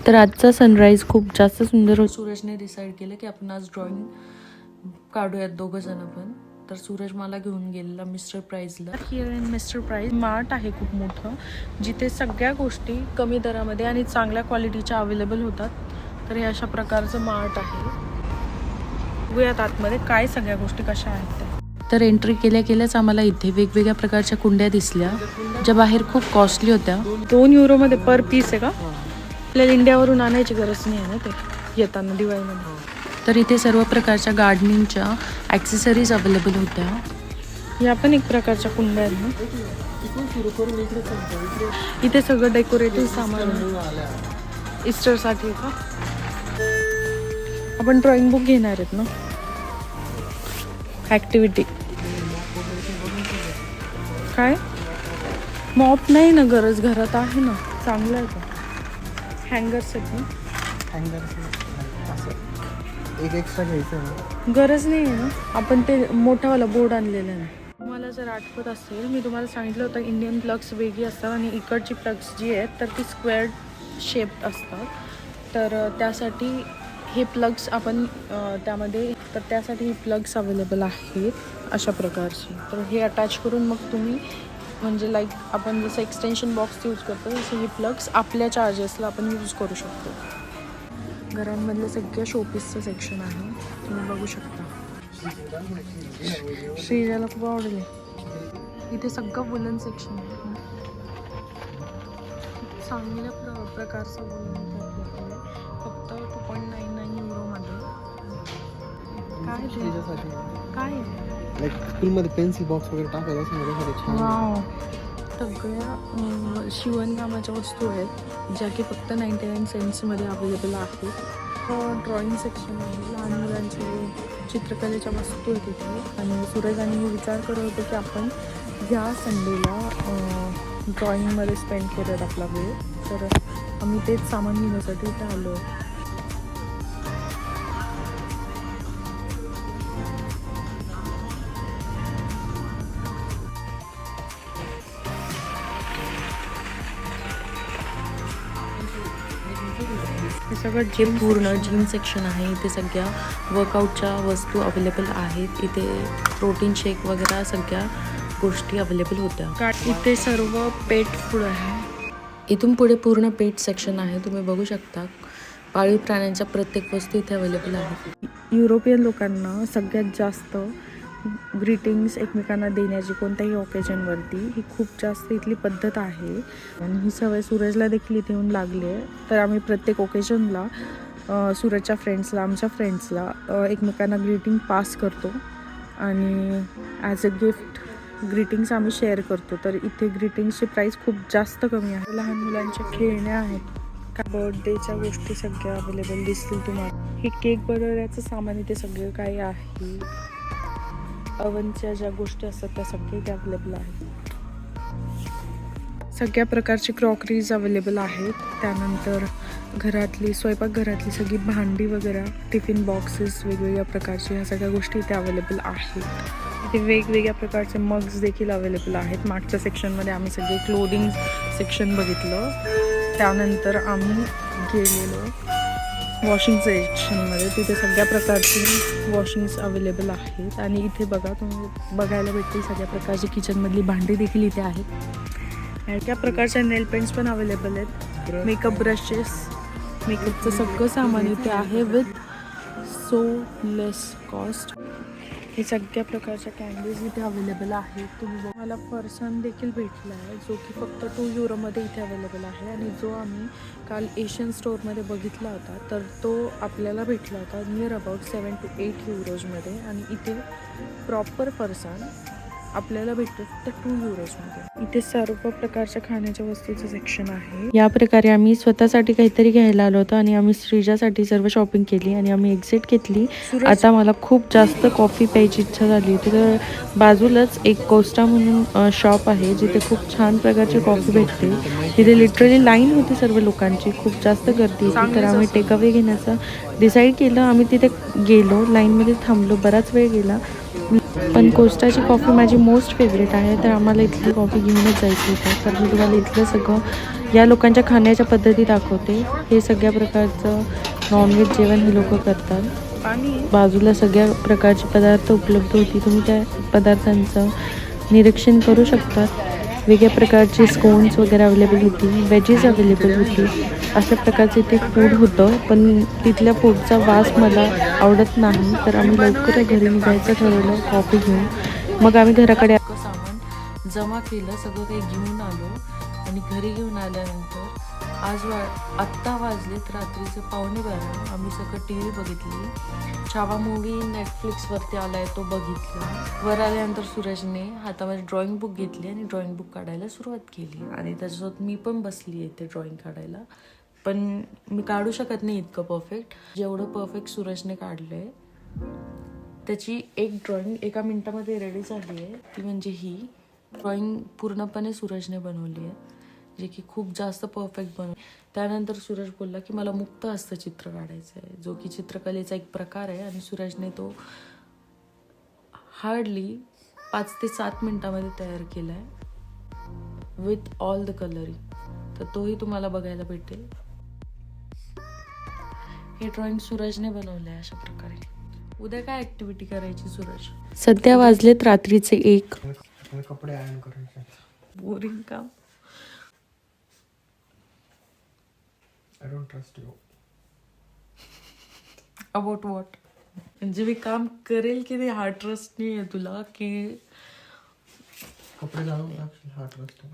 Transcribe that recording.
तर आजचा सनराईज खूप जास्त सुंदर होता. सूरजने डिसाईड केलं की आपण आज ड्रॉइंग काढूयात दोघं जण पण. तर सूरज मला घेऊन गेलेला मिस्टर प्राईजला. Here in Mr Price Mart आहे खूप मोठं, जिथे सगळ्या गोष्टी कमी दरामध्ये आणि चांगल्या क्वालिटीच्या अवेलेबल होतात. तर हे अशा प्रकारचं मार्ट आहे. बघूयात आतमध्ये काय सगळ्या गोष्टी कशा आहेत त्या. तर एंट्री केल्या केल्याच आम्हाला इथे वेगवेगळ्या प्रकारच्या कुंड्या दिसल्या, ज्या बाहेर खूप कॉस्टली होत्या. 2 युरोमध्ये पर पीस आहे का? आपल्याला इंडियावरून आणायची गरज नाही आहे ना ते येताना दिवाळीमध्ये. तर इथे सर्व प्रकारच्या गार्डनिंगच्या ॲक्सेसरीज अवेलेबल होत्या. या पण एक प्रकारच्या कुंड्या आहेत ना. इथे सगळं डेकोरेटिव्ह सामान इस्टरसाठी का. आपण ड्रॉइंग बुक घेणार आहेत ना. ॲक्टिव्हिटी काय मॉप नाही ना गरज, घरात आहे ना. चांगलं आहे का. हँगर्स आहेत ना. एक एक्स्ट्रा घ्यायचं गरज नाही आहे ना. आपण ते मोठावाला बोर्ड आणलेला आहे. मला जर आठवत असेल, मी तुम्हाला सांगितलं होतं इंडियन प्लग्स वेगळी असतात आणि इकडची प्लग्स जी आहेत तर ती स्क्वेअर शेप्ड असतात. तर त्यासाठी हे प्लग्स आपण त्यामध्ये तर त्यासाठी हे प्लग्स अवेलेबल आहेत अशा प्रकारचे. तर हे अटॅच करून मग तुम्ही म्हणजे लाईक आपण जसं एक्सटेन्शन बॉक्स यूज करतो तसं हे प्लग्स आपल्या चार्जेसला आपण यूज करू शकतो. घरांमधलं सगळ्या शोपीसचं सेक्शन आहे, तुम्ही बघू शकता. श्रीजाला खूप आवडले. इथे सगळं वुलन सेक्शन आहे. चांगल्या प्रकारचं वुलन फक्त 2.99 युरोमध्ये. काय लाईक स्कूलमध्ये पेन्सिल बॉक्स वगैरे टाकायला असं वाव. सगळ्या शिवणकामाच्या वस्तू आहेत ज्या की फक्त 99 सेंट्समध्ये अवेलेबल आहेत. ड्रॉइंग सेक्शन आहे, लहान मुलांचे चित्रकलेच्या वस्तू आहेत तिथे. आणि सूरज आणि मी विचार करत होतो की आपण ह्या संडेला ड्रॉइंगमध्ये स्पेंड करूयात आपला वेळ. तर आम्ही तेच सामान घेण्यासाठी इथे आलो. हे सगळं पूर्ण जिम सेक्शन आहे. इथे सगळ्या वर्कआउटच्या वस्तू अवेलेबल आहेत. इथे प्रोटीन शेक वगैरे सगळ्या गोष्टी अवेलेबल होत्या. इथे सर्व पेट फूड आहे. इथून पुढे पूर्ण पेट सेक्शन आहे. तुम्ही बघू शकता पाळीव प्राण्यांच्या प्रत्येक वस्तू इथे अवेलेबल आहेत. युरोपियन लोकांना सगळ्यात जास्त ग्रीटिंग्स एकमेकांना देण्याची कोणत्याही ओकेजनवरती ही खूप जास्त इथली पद्धत आहे. आणि ही सवय सूरजला देखील इथे येऊन लागली आहे. तर आम्ही प्रत्येक ओकेजनला सूरजच्या फ्रेंड्सला, आमच्या फ्रेंड्सला एकमेकांना ग्रीटिंग पास करतो आणि ॲज अ गिफ्ट ग्रीटिंग्स आम्ही शेअर करतो. तर इथे ग्रीटिंग्सची प्राईस खूप जास्त कमी आहे. लहान मुलांच्या खेळण्या आहेत, का बर्थडेच्या गोष्टी सगळ्या अवेलेबल दिसतील तुम्हाला. हे केक बनवण्याचं सामान इथे सगळं काही आहे. अवनच्या ज्या गोष्टी असतात त्या सगळ्या इथे अवेलेबल आहेत. सगळ्या प्रकारची क्रॉकरीज अवेलेबल आहेत. त्यानंतर घरातली स्वयंपाकघरातली सगळी भांडी वगैरे, टिफिन बॉक्सेस वेगवेगळ्या प्रकारचे, ह्या सगळ्या गोष्टी इथे अवेलेबल आहेत. इथे वेगवेगळ्या प्रकारचे मग्स देखील अवेलेबल आहेत. मागच्या सेक्शनमध्ये आम्ही सगळे क्लोदिंग सेक्शन बघितलं. त्यानंतर आम्ही गेलेलो वॉशिंग सेक्शनमध्ये. तिथे सगळ्या प्रकारची वॉशिंग्स अवेलेबल आहेत. आणि इथे बघा तुम्ही बघायला भेटतील सगळ्या प्रकारची किचनमधली भांडी देखील इथे आहेत. या प्रकारच्या नेल पेंट्स पण अवेलेबल आहेत. मेकअप ब्रशेस, मेकअपचं सगळं सामान इथे आहे विथ सो लेस कॉस्ट. हे सगळ्या प्रकारच्या कॅन्डीज इथे अवेलेबल आहेत. तुम्ही मला पर्सन देखील भेटला आहे जो की फक्त 2 युरोमध्ये इथे अवेलेबल आहे. आणि जो आम्ही काल एशियन स्टोअरमध्ये बघितला होता तर तो आपल्याला भेटला होता नियर अबाउट 7 to 8 युरोजमध्ये. आणि इथे प्रॉपर पर्सन आपल्याला भेटतो फक्त 2 युरोजमध्ये. इथे सर्व प्रकारच्या खाण्याच्या वस्तूचं सेक्शन आहे. या प्रकारे आम्ही स्वतःसाठी काहीतरी घ्यायला आलो होतो आणि आम्ही श्रीजासाठी सर्व शॉपिंग केली आणि आम्ही एक्झिट घेतली. आता मला खूप जास्त कॉफी प्यायची इच्छा झाली होती. तर बाजूलाच एक कोस्टा म्हणून शॉप आहे जिथे खूप छान प्रकारची कॉफी भेटते. तिथे लिटरली लाईन होती सर्व लोकांची, खूप जास्त गर्दी होती. तर आम्ही टेकअवे घेण्याचं डिसाईड केलं. आम्ही तिथे गेलो, लाईनमध्ये थांबलो, बराच वेळ गेला. पण कोस्टाची कॉफी माझी मोस्ट फेवरेट आहे, तर आम्हाला इथली कॉफी घेऊनच जायची होती. तर मी तुम्हाला इथलं सगळं या लोकांच्या खाण्याच्या पद्धती दाखवते. हे सगळ्या प्रकारचं नॉनव्हेज जेवण हे लोक करतात. बाजूला सगळ्या प्रकारचे पदार्थ उपलब्ध होती, तुम्ही त्या पदार्थांचं निरीक्षण करू शकतात. वेगळ्या प्रकारचे स्कोन्स वगैरे अवेलेबल होती, वेजेस अवेलेबल होती. अशा प्रकारचे ते फूड होतं, पण तिथल्या फूडचा वास मला आवडत नाही. तर आम्ही लवकर घरी निघायचं ठरवलं कॉफी घेऊन. मग आम्ही घराकडे सामान जमा केलं, सगळं काही घेऊन आलो आणि घरी घेऊन आल्यानंतर आत्ता वाजलेत रात्रीचे 11:15. आम्ही सगळं टी व्ही बघितली. छावा मूवी नेटफ्लिक्सवरती आला आहे, तो बघितला. वर आल्यानंतर सूरजने हातामध्ये ड्रॉइंग बुक घेतली आणि ड्रॉइंग बुक काढायला सुरुवात केली आणि त्याच्यासोबत मी पण बसली आहे ते ड्रॉइंग काढायला. पण मी काढू शकत नाही इतकं परफेक्ट. जेवढं परफेक्ट सूरजने काढलं आहे त्याची एक ड्रॉइंग 1 मिनिटामध्ये रेडी झाली आहे. ती म्हणजे ही ड्रॉइंग पूर्णपणे सूरजने बनवली आहे, जे की खूप जास्त परफेक्ट बनव. त्यानंतर सूरज बोलला की मला मुक्त हस्तचित्र काढायचं आहे, जो की चित्रकलेचा एक प्रकार आहे आणि सूरजने तो हार्डली 5 ते 7 मिनिटामध्ये तयार केला आहे विथ ऑल द कलरिंग. तर तोही तुम्हाला बघायला भेटेल. हे ड्रॉइंग सूरजने बनवलं आहे अशा प्रकारे. उद्या काय ऍक्टिव्हिटी करायची सूरज? सध्या वाजलेत रात्रीचे 1. कपडे आयरन करायचे. बोरिंग काम. I don't trust you. About what? म्हणजे मी काम करेल की नाही हा ट्रस्ट नाही आहे तुला, की कपडे घालून टाकशील हा ट्रस्ट.